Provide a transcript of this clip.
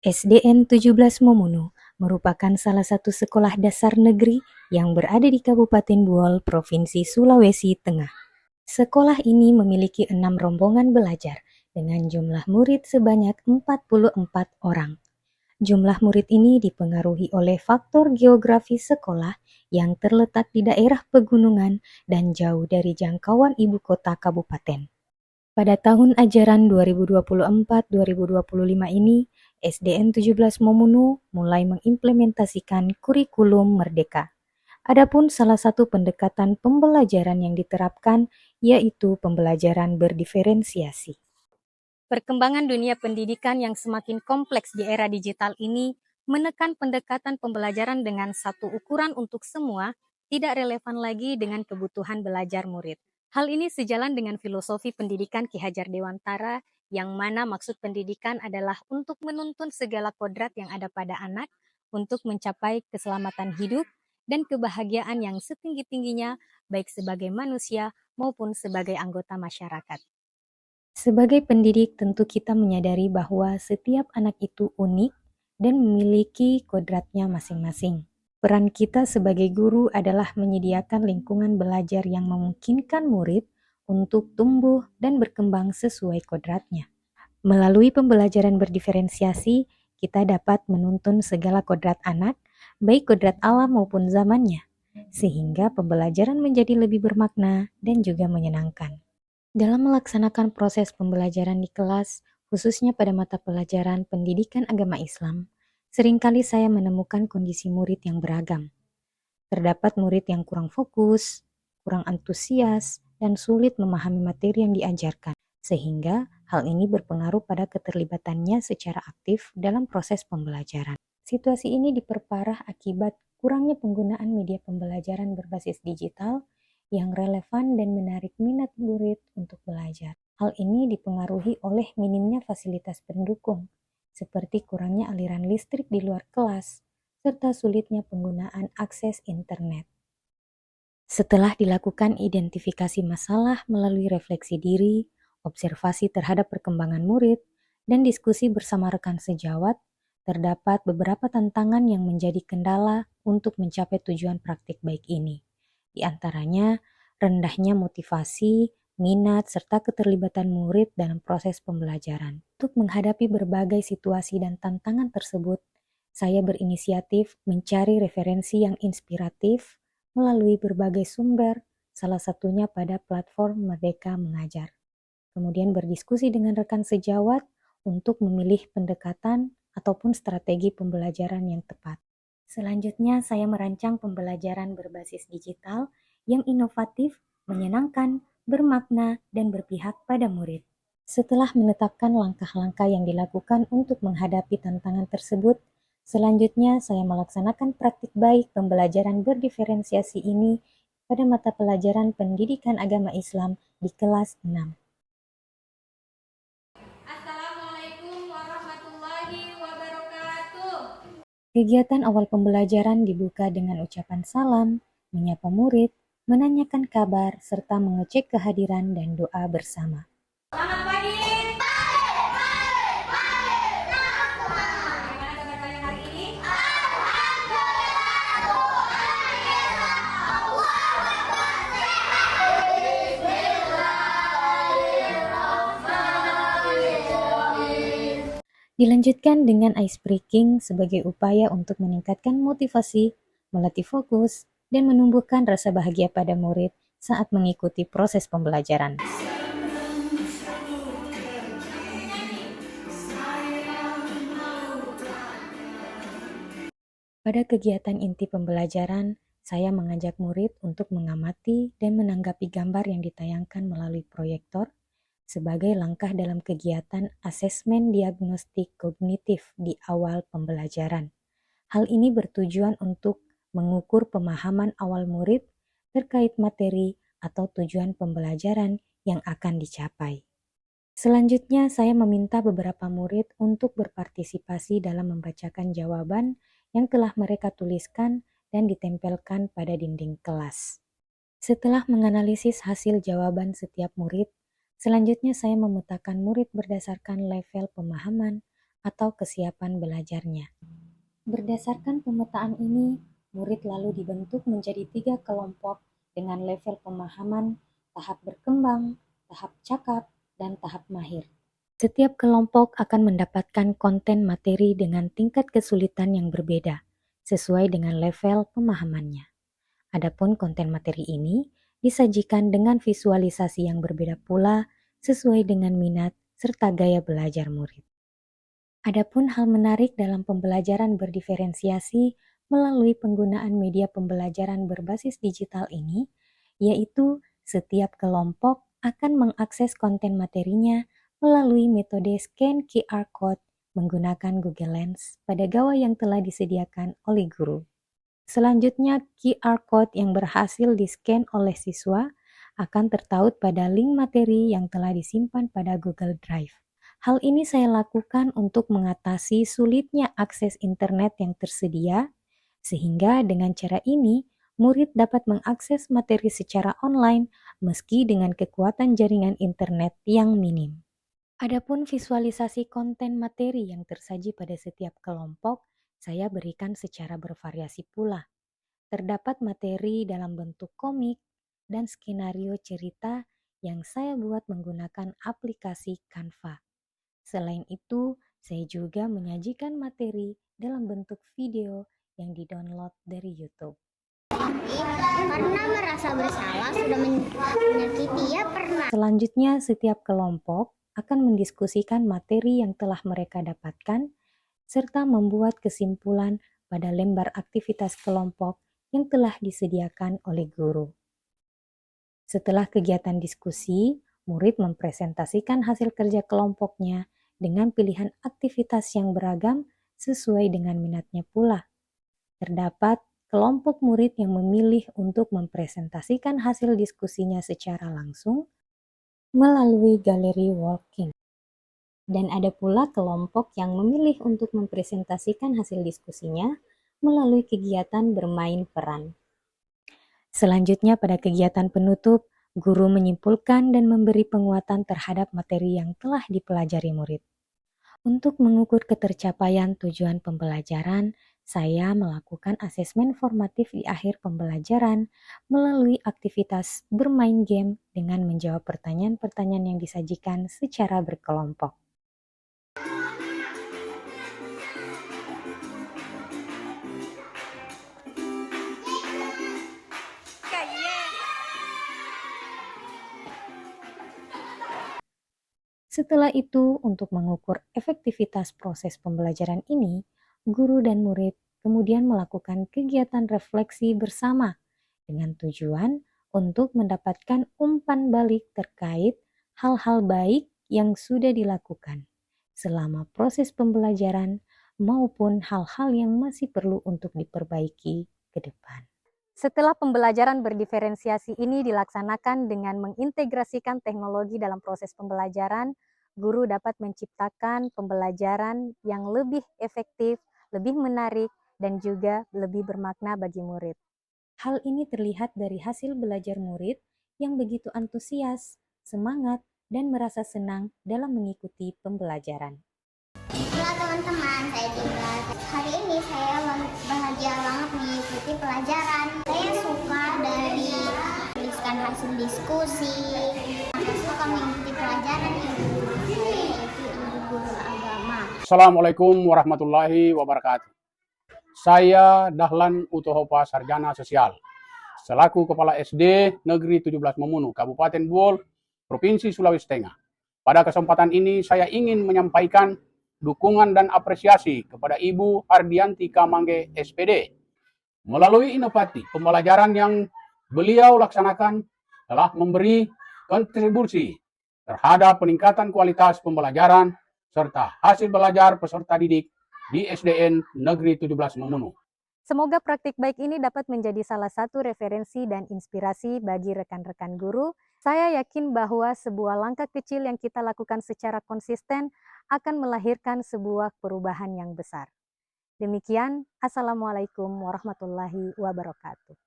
SDN 17 Momunu merupakan salah satu sekolah dasar negeri yang berada di Kabupaten Buol, Provinsi Sulawesi Tengah. Sekolah ini memiliki 6 rombongan belajar dengan jumlah murid sebanyak 44 orang. Jumlah murid ini dipengaruhi oleh faktor geografi sekolah yang terletak di daerah pegunungan dan jauh dari jangkauan ibu kota kabupaten. Pada tahun ajaran 2024-2025 ini, SDN 17 Momunu mulai mengimplementasikan kurikulum Merdeka. Adapun salah satu pendekatan pembelajaran yang diterapkan yaitu pembelajaran berdiferensiasi. Perkembangan dunia pendidikan yang semakin kompleks di era digital ini menekan pendekatan pembelajaran dengan satu ukuran untuk semua, tidak relevan lagi dengan kebutuhan belajar murid. Hal ini sejalan dengan filosofi pendidikan Ki Hajar Dewantara, yang mana maksud pendidikan adalah untuk menuntun segala kodrat yang ada pada anak untuk mencapai keselamatan hidup dan kebahagiaan yang setinggi-tingginya, baik sebagai manusia maupun sebagai anggota masyarakat. Sebagai pendidik, tentu kita menyadari bahwa setiap anak itu unik dan memiliki kodratnya masing-masing. Peran kita sebagai guru adalah menyediakan lingkungan belajar yang memungkinkan murid untuk tumbuh dan berkembang sesuai kodratnya. Melalui pembelajaran berdiferensiasi, kita dapat menuntun segala kodrat anak, baik kodrat alam maupun zamannya, sehingga pembelajaran menjadi lebih bermakna dan juga menyenangkan. Dalam melaksanakan proses pembelajaran di kelas, khususnya pada mata pelajaran pendidikan agama Islam, seringkali saya menemukan kondisi murid yang beragam. Terdapat murid yang kurang fokus, kurang antusias, dan sulit memahami materi yang diajarkan, sehingga hal ini berpengaruh pada keterlibatannya secara aktif dalam proses pembelajaran. Situasi ini diperparah akibat kurangnya penggunaan media pembelajaran berbasis digital yang relevan dan menarik minat murid untuk belajar. Hal ini dipengaruhi oleh minimnya fasilitas pendukung, seperti kurangnya aliran listrik di luar kelas, serta sulitnya penggunaan akses internet. Setelah dilakukan identifikasi masalah melalui refleksi diri, observasi terhadap perkembangan murid, dan diskusi bersama rekan sejawat, terdapat beberapa tantangan yang menjadi kendala untuk mencapai tujuan praktik baik ini. Di antaranya, rendahnya motivasi, minat, serta keterlibatan murid dalam proses pembelajaran. Untuk menghadapi berbagai situasi dan tantangan tersebut, saya berinisiatif mencari referensi yang inspiratif melalui berbagai sumber, salah satunya pada platform Merdeka Mengajar. Kemudian berdiskusi dengan rekan sejawat untuk memilih pendekatan ataupun strategi pembelajaran yang tepat. Selanjutnya, saya merancang pembelajaran berbasis digital yang inovatif, menyenangkan, bermakna, dan berpihak pada murid. Setelah menetapkan langkah-langkah yang dilakukan untuk menghadapi tantangan tersebut, selanjutnya saya melaksanakan praktik baik pembelajaran berdiferensiasi ini pada mata pelajaran pendidikan agama Islam di kelas 6. Assalamualaikum warahmatullahi wabarakatuh. Kegiatan awal pembelajaran dibuka dengan ucapan salam, menyapa murid, menanyakan kabar, serta mengecek kehadiran dan doa bersama. Selamat pagi. Bagaimana kabar kalian hari ini? Dilanjutkan dengan ice breaking sebagai upaya untuk meningkatkan motivasi, melatih fokus, dan menumbuhkan rasa bahagia pada murid saat mengikuti proses pembelajaran. Pada kegiatan inti pembelajaran, saya mengajak murid untuk mengamati dan menanggapi gambar yang ditayangkan melalui proyektor sebagai langkah dalam kegiatan asesmen diagnostik kognitif di awal pembelajaran. Hal ini bertujuan untuk mengukur pemahaman awal murid terkait materi atau tujuan pembelajaran yang akan dicapai. Selanjutnya, saya meminta beberapa murid untuk berpartisipasi dalam membacakan jawaban yang telah mereka tuliskan dan ditempelkan pada dinding kelas. Setelah menganalisis hasil jawaban setiap murid, selanjutnya saya memetakan murid berdasarkan level pemahaman atau kesiapan belajarnya. Berdasarkan pemetaan ini, murid lalu dibentuk menjadi 3 kelompok dengan level pemahaman, tahap berkembang, tahap cakap, dan tahap mahir. Setiap kelompok akan mendapatkan konten materi dengan tingkat kesulitan yang berbeda, sesuai dengan level pemahamannya. Adapun konten materi ini disajikan dengan visualisasi yang berbeda pula sesuai dengan minat serta gaya belajar murid. Adapun hal menarik dalam pembelajaran berdiferensiasi melalui penggunaan media pembelajaran berbasis digital ini, yaitu setiap kelompok akan mengakses konten materinya melalui metode scan QR Code menggunakan Google Lens pada gawai yang telah disediakan oleh guru. Selanjutnya, QR Code yang berhasil di-scan oleh siswa akan tertaut pada link materi yang telah disimpan pada Google Drive. Hal ini saya lakukan untuk mengatasi sulitnya akses internet yang tersedia, sehingga dengan cara ini, murid dapat mengakses materi secara online meski dengan kekuatan jaringan internet yang minim. Adapun visualisasi konten materi yang tersaji pada setiap kelompok, saya berikan secara bervariasi pula. Terdapat materi dalam bentuk komik dan skenario cerita yang saya buat menggunakan aplikasi Canva. Selain itu, saya juga menyajikan materi dalam bentuk video yang didownload dari YouTube. Karena merasa bersalah sudah menyakiti, ya pernah. Selanjutnya, setiap kelompok akan mendiskusikan materi yang telah mereka dapatkan serta membuat kesimpulan pada lembar aktivitas kelompok yang telah disediakan oleh guru. Setelah kegiatan diskusi, murid mempresentasikan hasil kerja kelompoknya dengan pilihan aktivitas yang beragam sesuai dengan minatnya pula. Terdapat kelompok murid yang memilih untuk mempresentasikan hasil diskusinya secara langsung melalui galeri walking. Dan ada pula kelompok yang memilih untuk mempresentasikan hasil diskusinya melalui kegiatan bermain peran. Selanjutnya pada kegiatan penutup, guru menyimpulkan dan memberi penguatan terhadap materi yang telah dipelajari murid. Untuk mengukur ketercapaian tujuan pembelajaran, saya melakukan asesmen formatif di akhir pembelajaran melalui aktivitas bermain game dengan menjawab pertanyaan-pertanyaan yang disajikan secara berkelompok. Setelah itu, untuk mengukur efektivitas proses pembelajaran ini, guru dan murid kemudian melakukan kegiatan refleksi bersama dengan tujuan untuk mendapatkan umpan balik terkait hal-hal baik yang sudah dilakukan selama proses pembelajaran maupun hal-hal yang masih perlu untuk diperbaiki ke depan. Setelah pembelajaran berdiferensiasi ini dilaksanakan dengan mengintegrasikan teknologi dalam proses pembelajaran, guru dapat menciptakan pembelajaran yang lebih efektif, lebih menarik, dan juga lebih bermakna bagi murid. Hal ini terlihat dari hasil belajar murid yang begitu antusias, semangat, dan merasa senang dalam mengikuti pembelajaran. Halo teman-teman, saya Dinda. Hari ini saya bahagia banget mengikuti pelajaran. Saya suka dari tuliskan hasil diskusi. Saya suka mengikuti pelajaran yang guru saya, yaitu ibu guru agama. Assalamualaikum warahmatullahi wabarakatuh. Saya Dahlan Utohopa Sarjana Sosial, selaku Kepala SD Negeri 17 Memunu, Kabupaten Buol, Provinsi Sulawesi Tengah. Pada kesempatan ini saya ingin menyampaikan dukungan dan apresiasi kepada Ibu Hardianti Kamangge SPD. Melalui inovasi pembelajaran yang beliau laksanakan telah memberi kontribusi terhadap peningkatan kualitas pembelajaran serta hasil belajar peserta didik di SDN Negeri 17 Memunu. Semoga praktik baik ini dapat menjadi salah satu referensi dan inspirasi bagi rekan-rekan guru. Saya yakin bahwa sebuah langkah kecil yang kita lakukan secara konsisten akan melahirkan sebuah perubahan yang besar. Demikian, Assalamualaikum warahmatullahi wabarakatuh.